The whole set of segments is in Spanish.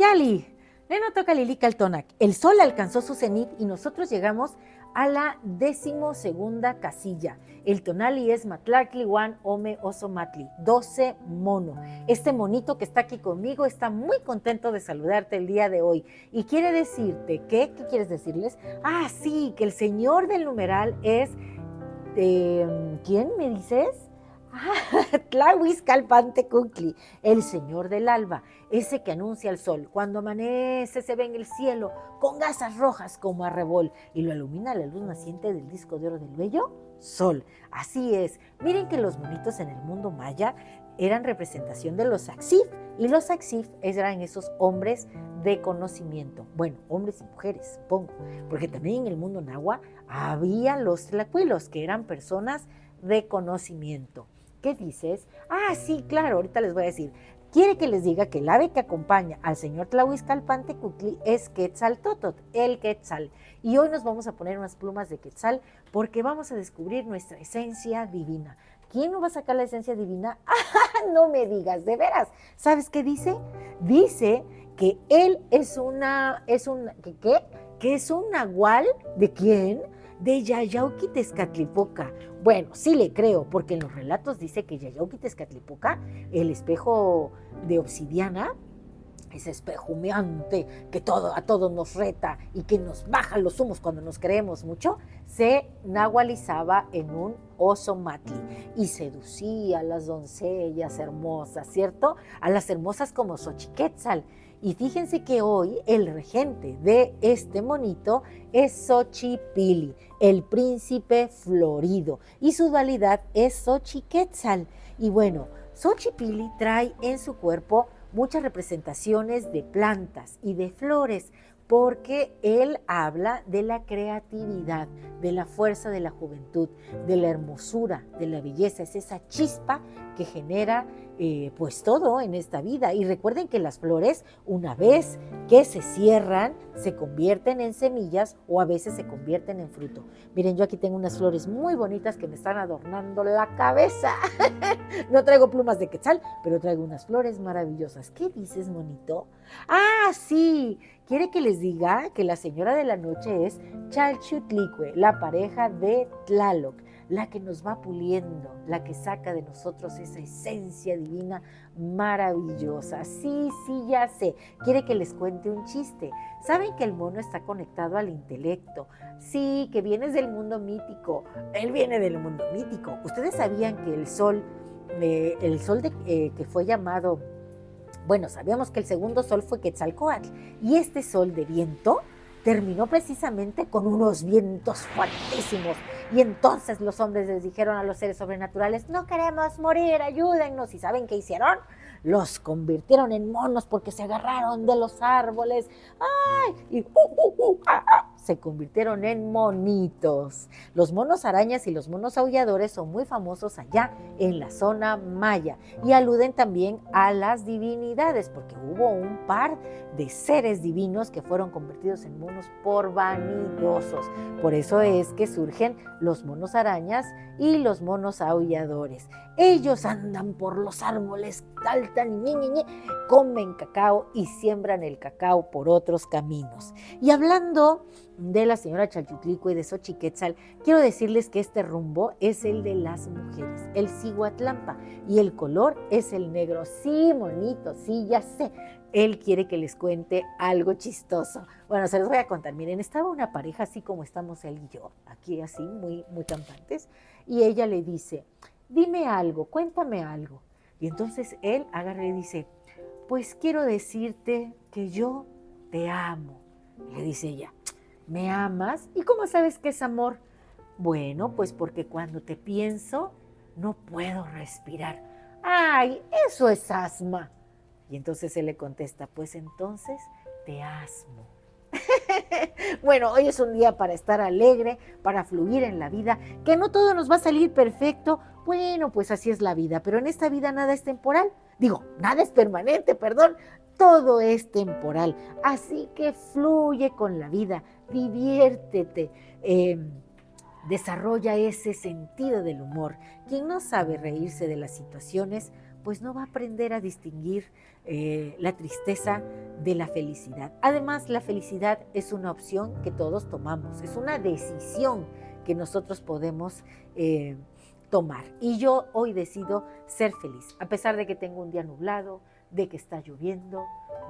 Yali, Neno toca Lilica el Tonac. El sol alcanzó su cenit y nosotros llegamos a la 12ª casilla. El tonali es Matlacli, Juan, Ome, Oso, Matli, 12 mono. Este monito que está aquí conmigo está muy contento de saludarte el día de hoy y quiere decirte ¿qué quieres decirles? Ah, sí, que el señor del numeral es, ¿quién me dices? Tlahuizcalpantecuhtli, el señor del alba, ese que anuncia el sol. Cuando amanece se ve en el cielo con gasas rojas como arrebol y lo ilumina la luz naciente del disco de oro del bello sol. Así es. Miren que los monitos en el mundo maya eran representación de los Axif y los Axif eran esos hombres de conocimiento. Bueno, hombres y mujeres, supongo, porque también en el mundo náhuatl había los tlacuilos que eran personas de conocimiento. ¿Qué dices? Ah, sí, claro, ahorita les voy a decir. Quiere que les diga que el ave que acompaña al señor Tlahuizcalpantecuhtli es Quetzaltótotl, el Quetzal. Y hoy nos vamos a poner unas plumas de Quetzal porque vamos a descubrir nuestra esencia divina. ¿Quién nos va a sacar la esencia divina? ¡Ah, no me digas, de veras! ¿Sabes qué dice? Dice que él es que es un nahual, ¿de quién? De Yayauquitezcatlipoca. Bueno, sí le creo, porque en los relatos dice que Yayauquitezcatlipoca, el espejo de obsidiana, ese espejo humeante que a todos nos reta y que nos baja los humos cuando nos creemos mucho, se nahualizaba en un oso matli y seducía a las doncellas hermosas, ¿cierto? A las hermosas como Xochiquetzal. Y fíjense que hoy el regente de este monito es Xochipili, el príncipe florido, y su dualidad es Xochiquetzal. Y bueno, Xochipili trae en su cuerpo muchas representaciones de plantas y de flores, porque él habla de la creatividad, de la fuerza de la juventud, de la hermosura, de la belleza. Es esa chispa que genera pues todo en esta vida. Y recuerden que las flores, una vez que se cierran, se convierten en semillas o a veces se convierten en fruto. Miren, yo aquí tengo unas flores muy bonitas que me están adornando la cabeza. No traigo plumas de quetzal, pero traigo unas flores maravillosas. ¿Qué dices, monito? Ah, sí, quiere que les diga que la señora de la noche es Chalchutlicue, la pareja de Tlaloc, la que nos va puliendo, la que saca de nosotros esa esencia divina maravillosa. Sí, ya sé. Quiere que les cuente un chiste. ¿Saben que el mono está conectado al intelecto? Sí, que vienes del mundo mítico. Él viene del mundo mítico. ¿Ustedes sabían que el sol que fue llamado, bueno, sabíamos que el segundo sol fue Quetzalcóatl, y este sol de viento terminó precisamente con unos vientos fuertísimos, y entonces los hombres les dijeron a los seres sobrenaturales: no queremos morir, ayúdennos. ¿Y saben qué hicieron? Los convirtieron en monos porque se agarraron de los árboles. ¡Ay! Y se convirtieron en monitos. Los monos arañas y los monos aulladores son muy famosos allá en la zona maya y aluden también a las divinidades, porque hubo un par de seres divinos que fueron convertidos en monos por vanidosos. Por eso es que surgen los monos arañas y los monos aulladores. Ellos andan por los árboles, saltan, comen cacao y siembran el cacao por otros caminos. Y hablando de la señora Chalchutlicue y de Xochiquetzal, quiero decirles que este rumbo es el de las mujeres, el Cihuatlampa, y el color es el negro. Sí, monito, sí, ya sé. Él quiere que les cuente algo chistoso. Bueno, se los voy a contar. Miren, estaba una pareja así como estamos él y yo, aquí así, muy campantes, y ella le dice: dime algo, cuéntame algo. Y entonces él agarra y dice: pues quiero decirte que yo te amo. Y le dice ella: ¿me amas? ¿Y cómo sabes que es amor? Bueno, pues porque cuando te pienso no puedo respirar. ¡Ay, eso es asma! Y entonces él le contesta: pues entonces te asmo. Bueno, hoy es un día para estar alegre, para fluir en la vida, que no todo nos va a salir perfecto. Bueno, pues así es la vida, pero en esta vida nada es temporal. Digo, nada es permanente, perdón. Todo es temporal. Así que fluye con la vida, diviértete, desarrolla ese sentido del humor. Quien no sabe reírse de las situaciones, pues no va a aprender a distinguir la tristeza de la felicidad. Además, la felicidad es una opción que todos tomamos, es una decisión que nosotros podemos tomar. Y yo hoy decido ser feliz, a pesar de que tengo un día nublado, de que está lloviendo.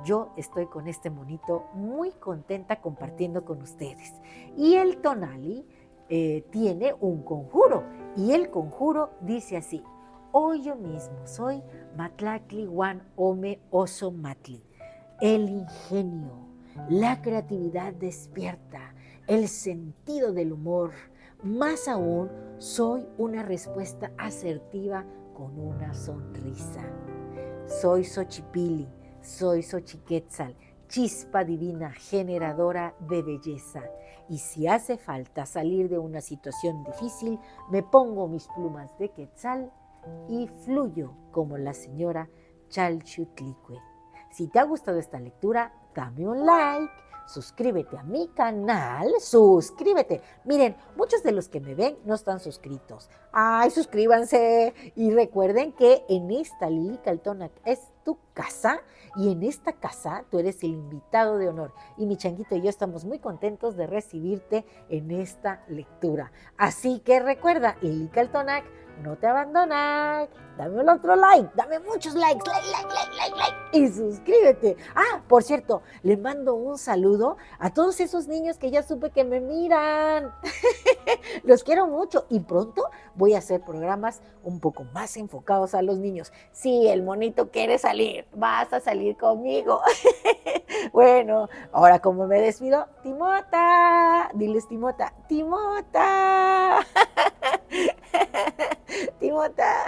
Yo estoy con este monito muy contenta compartiendo con ustedes. Y el Tonali tiene un conjuro, y el conjuro dice así: hoy yo mismo soy Matlactli Wan Ome Oso Matli. El ingenio, la creatividad despierta, el sentido del humor. Más aún, soy una respuesta asertiva con una sonrisa. Soy Xochipilli, soy Xochiquetzal, chispa divina, generadora de belleza. Y si hace falta salir de una situación difícil, me pongo mis plumas de quetzal y fluyo como la señora Chalchutlicue. Si te ha gustado esta lectura, dame un like, suscríbete a mi canal, suscríbete. Miren, muchos de los que me ven no están suscritos. ¡Ay, suscríbanse! Y recuerden que en esta Lilica el Tonac es tu casa, y en esta casa tú eres el invitado de honor. Y mi changuito y yo estamos muy contentos de recibirte en esta lectura. Así que recuerda, Lilica el Tonac no te abandona. Dame un otro like, dame muchos likes, like, y suscríbete. Ah, por cierto, le mando un saludo a todos esos niños que ya supe que me miran. Los quiero mucho, y pronto voy a hacer programas un poco más enfocados a los niños. Si el monito quiere salir, vas a salir conmigo. Bueno, ahora como me despido, Timota, diles Timota, Timota. Timota.